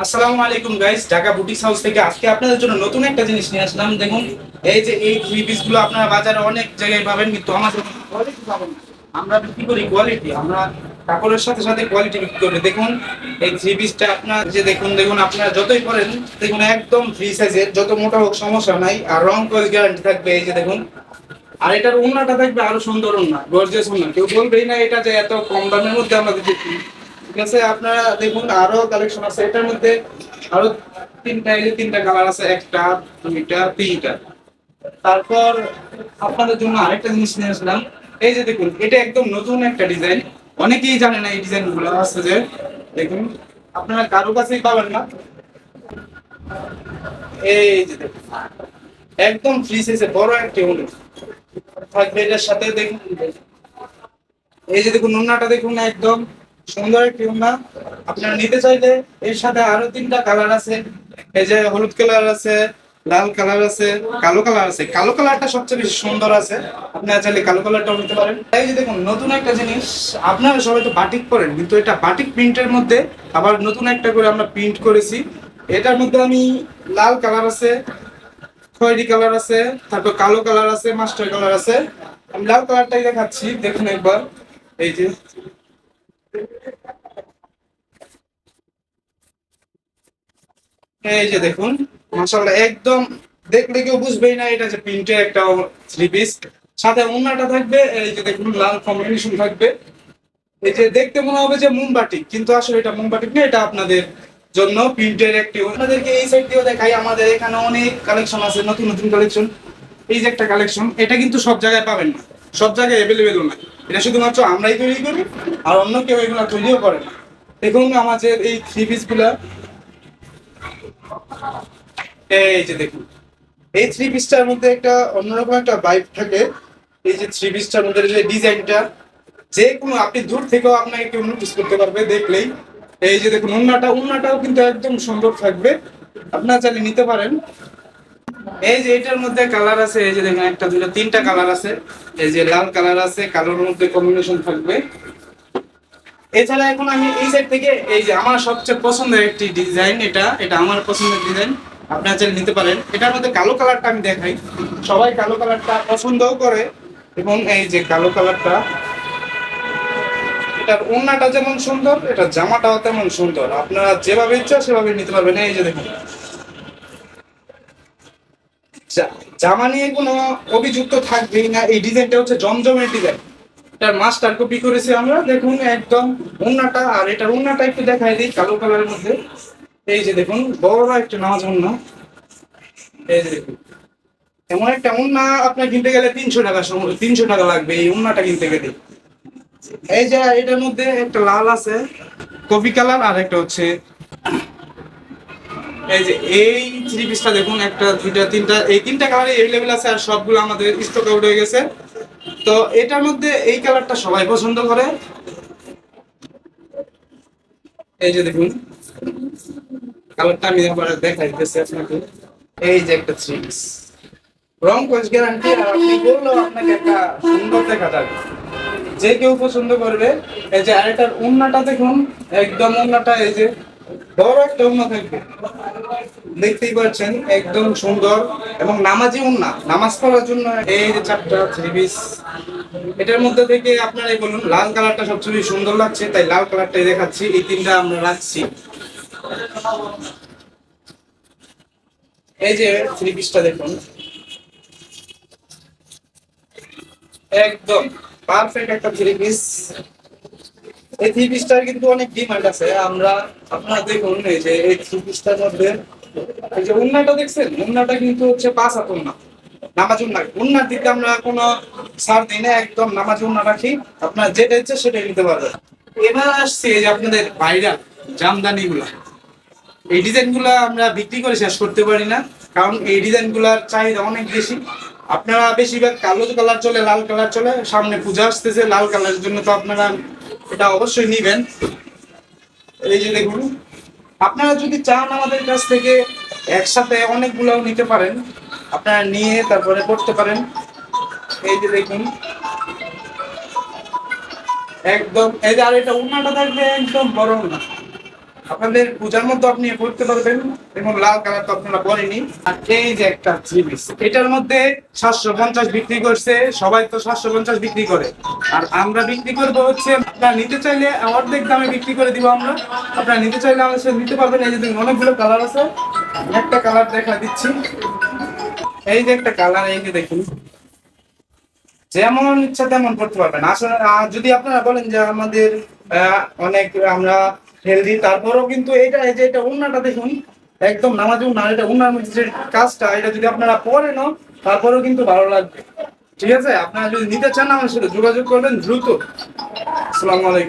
আসসালামু আলাইকুম guys, Dhaka boutiques house থেকে আজকে আপনাদের জন্য নতুন একটা জিনিস নিয়ে আসলাম। দেখুন, এই যে এই থ্রি পিস গুলো আপনারা বাজারে অনেক জায়গায় পাবেন, কিন্তু আমাদের কোয়ালিটি পাবেন না। আমরা বিক্রি করি কোয়ালিটি, আমরা কাপড়ের সাথে সাথে কোয়ালিটি বিক্রি করি। দেখুন এই থ্রি পিসটা আপনার যে দেখুন দেখুন আপনারা যতই পরেন দেখুন একদম ফ্রি সাইজের, যত মোটা হোক সমস্যা নাই, আর রং কস গ্যারান্টি থাকবে। এই যে দেখুন, আর এটার ওড়নাটা থাকবে আরো সুন্দর ওড়না, গর্জিয়াস ওড়না। কেউ বলবেই না এটা যে এত কম দামের মধ্যে আমরা দিচ্ছি। ঠিক আছে, আপনারা দেখুন আরো কালেকশন আছে এটার মধ্যে। আরো তিনটা কালার আছে, একটা দুইটা তিনটা। তারপর আপনাদের জন্য আরেকটা জিনিস নিয়ে আসলাম। এই যে দেখুন, এটা একদম নতুন একটা ডিজাইন, অনেকেই জানে না এই ডিজাইন গুলো আছে যে। দেখুন, আপনারা কারো কাছেই পাবেন না। এই যে দেখুন, একদম ফ্রি সাইজে বড় একটা উল থাকবে এটার সাথে। দেখুন এই যে দেখুন ওড়নাটা দেখুন, একদম সুন্দর একটি ওড়না। আপনারা নিতে চাইলে এর সাথে আরো তিনটা কালার আছে। এই যে হলুদ কালার আছে, লাল কালার আছে, কালো কালার আছে। কালো কালারটা সবচেয়ে বেশি সুন্দর আছে, আপনারা চাইলে কালো কালারটাও নিতে পারেন। এই যে দেখুন নতুন একটা জিনিস, আপনারা সবাই তো বাটিক করেন, কিন্তু এটা বাটিক প্রিন্টের মধ্যে আবার নতুন একটা করে আমরা প্রিন্ট করেছি। এটার মধ্যে আমি লাল কালার আছে, খয়েরি কালার আছে, তারপর কালো কালার আছে, মাস্টার কালার আছে। আমি লাল কালারটাই দেখাচ্ছি, দেখুন একবার। এই যে এই যে দেখুন, মাশাআল্লাহ, একদম দেখলে কেউ বুঝবেই না এটা যে প্রিন্টের একটা থ্রি পিস। সাথে ওড়নাটা থাকবে, এই যে দেখুন লাল কম্বিনেশন থাকবে। এই যে দেখতে মনে হবে যে মোমবাতি, কিন্তু আসলে এটা মোমবাতি না, এটা আপনাদের জন্য প্রিন্টের একটি। আপনাদেরকে এই সাইড দিয়েও দেখাই, আমাদের এখানে অনেক কালেকশন আছে, নতুন নতুন কালেকশন। এই যে একটা কালেকশন, এটা কিন্তু সব জায়গায় পাবেন না, সব জায়গায় অ্যাভেলেবেল না। এটা শুধুমাত্র আমরাই তৈরি করি, আর অন্য কেউ এগুলো তৈরিও করে না। দেখুন আমাদের এই থ্রি পিস গুলা, এই যে দেখুন, এই থ্রি পিসটার মধ্যে একটা অন্যরকম একটা ভাইব থাকে। এই যে থ্রি পিসটার মধ্যে যে ডিজাইনটা, যে কোনো আপনি দূর থেকেও আপনাকে কেউ নোটিস করতে পারবে দেখলেই। এই যে দেখুন উন্নাটাও কিন্তু একদম সুন্দর থাকবে, আপনারা চাইলে নিতে পারেন। এই যে এটার মধ্যে কালার আছে, এই যে দেখুন একটা দুটো তিনটা কালার আছে। এই যে লাল কালার আছে, কালোর মধ্যে কম্বিনেশন থাকবে। এছাড়া এখন আমি এই সাইড থেকে, এই যে আমার সবচেয়ে পছন্দের একটি ডিজাইন, এটা এটা আমার পছন্দের ডিজাইন, আপনারা চাইলে নিতে পারেন। এটার মধ্যে কালো কালারটা আমি দেখাই, সবাই কালো কালারটা পছন্দও করে। এবং এই যে কালো কালারটা, এটার ওড়নাটা যেমন সুন্দর, এটার জামাটাও তেমন সুন্দর। আপনারা যেভাবে ইচ্ছা সেভাবে নিতে পারবেন। এই যে দেখুন, জামা নিয়ে কোনো অভিযোগ তো থাকবেই না। এই ডিজাইনটা হচ্ছে জমজমের ডিজাইন, এটার মাস্টার কপি করেছি আমরা। দেখুন একদম ওড়নাটা, আর এটার ওড়নাটা একটু দেখাই দিই কালো কালারের মধ্যে। এই যে দেখুন বড় একটা নামাজ ওড়না। এই যে দেখুন, এমন একটা ওড়না আপনার কিনতে গেলে 300 টাকা, 300 টাকা লাগবে এই ওড়নাটা কিনতে গেলে। এই যে এটার মধ্যে একটা লাল আছে, কফি কালার, আর একটা হচ্ছে এই যে এই থ্রি পিসটা দেখুন, একটা দুইটা তিনটা, এই তিনটা কালারে এভেলেবেল আছে, আর সবগুলো আমাদের স্টক আউট হয়ে গেছে। তো এটার মধ্যে এই কালারটা সবাই পছন্দ করে। এই যে দেখুন কালারটা আমি একবার দেখাই দিতেছি আপনাকে। এই যে একটা থ্রি পিস, রং কোচ গ্যারান্টি, আর আপনি বললেও আপনাকে একটা সুন্দর দেখা যাবে, যে কেউ পছন্দ করবে। এই যে আরেকটার ওড়নাটা দেখুন, একদম ওড়নাটা এই যে বড় একটা ওড়না থাকবে, দেখতেই পাচ্ছেন একদম সুন্দর। এবং নামাজি ওড়না, নামাজ পড়ার জন্য। এই যে চারটা থ্রি পিস, এটার মধ্যে থেকে আপনারাই বলুন লাল কালারটা সবচেয়ে বেশি সুন্দর লাগছে, তাই লাল কালারটাই দেখাচ্ছি। এই তিনটা আমরা রাখছি। এই যে থ্রি পিসটা দেখুন, একদম পারফেক্ট একটা থ্রি পিস। এই থ্রি পিসটার কিন্তু অনেক ডিমান্ড আছে। আমরা, আপনারা দেখুন এই যে এই থ্রি পিসটার মধ্যে এই যে উন্নাটা দেখছেন, উন্নাটা কিন্তু হচ্ছে 5 হাত উন্না, নামাজ উন্না। উন্নার দিকে আমরা কোনো ছাড় দিই না, একদম নামাজ উন্না রাখি। আপনার যেটা ইচ্ছে সেটাই নিতে পারবেন। এবার আসছে এই যে আপনাদের ভাইরাল জামদানি গুলা। এই ডিজাইন গুলা আমরা বিক্রি করে শেষ করতে পারি না, কারণ এই ডিজাইন গুলার চাহিদা অনেক বেশি। আপনারা বেশিরভাগ কালো কালার চলে, লাল কালার চলে, সামনে পূজা আসতেছে, লাল কালারের জন্য তো আপনারা এটা অবশ্যই নিবেন। এই যে দেখুন, আপনারা যদি চান আমাদের কাছ থেকে একসাথে অনেকগুলো নিতে পারেন, আপনারা নিয়ে তারপরে করতে পারেন। এই যে দেখুন একদম, এই যে আর এটা উন্নাটা থাকবে একদম বড় উন্না। আপনাদের পূজার মধ্যে আপনি করতে পারবেন এবং লাল কালার তো আপনারা বলেনি। আর এই যে একটা জিনিস এটার মধ্যে 750 বিক্রি করছে, সবাই তো 750 বিক্রি করে, আর আমরা বিক্রি করবো হচ্ছে আপনারা নিতে চাইলে অর্ধেক দামে বিক্রি করে দিব আমরা। আপনারা নিতে চাইলে আমাদের সাথে নিতে পারবেন। এই যে দেখুন অনেকগুলো কালার আছে, একটা কালার দেখা দিচ্ছি। এই যে একটা কালার, এই যে দেখুন যেমন ইচ্ছা তেমন করতে পারবেন। আসলে যদি আপনারা বলেন যে আমাদের অনেক আমরা হেলদি, তারপরেও কিন্তু এটা এই যে এটা ওড়নাটা দেখুন একদম নামাজি ওড়না, এটা ওড়নার মধ্যে যে কাজটা এটা যদি আপনারা পরেনও তারপরেও কিন্তু ভালো লাগবে। ঠিক আছে, আপনারা যদি নিতে চান আমার সাথে যোগাযোগ করবেন দ্রুত। আসসালামু আলাইকুম।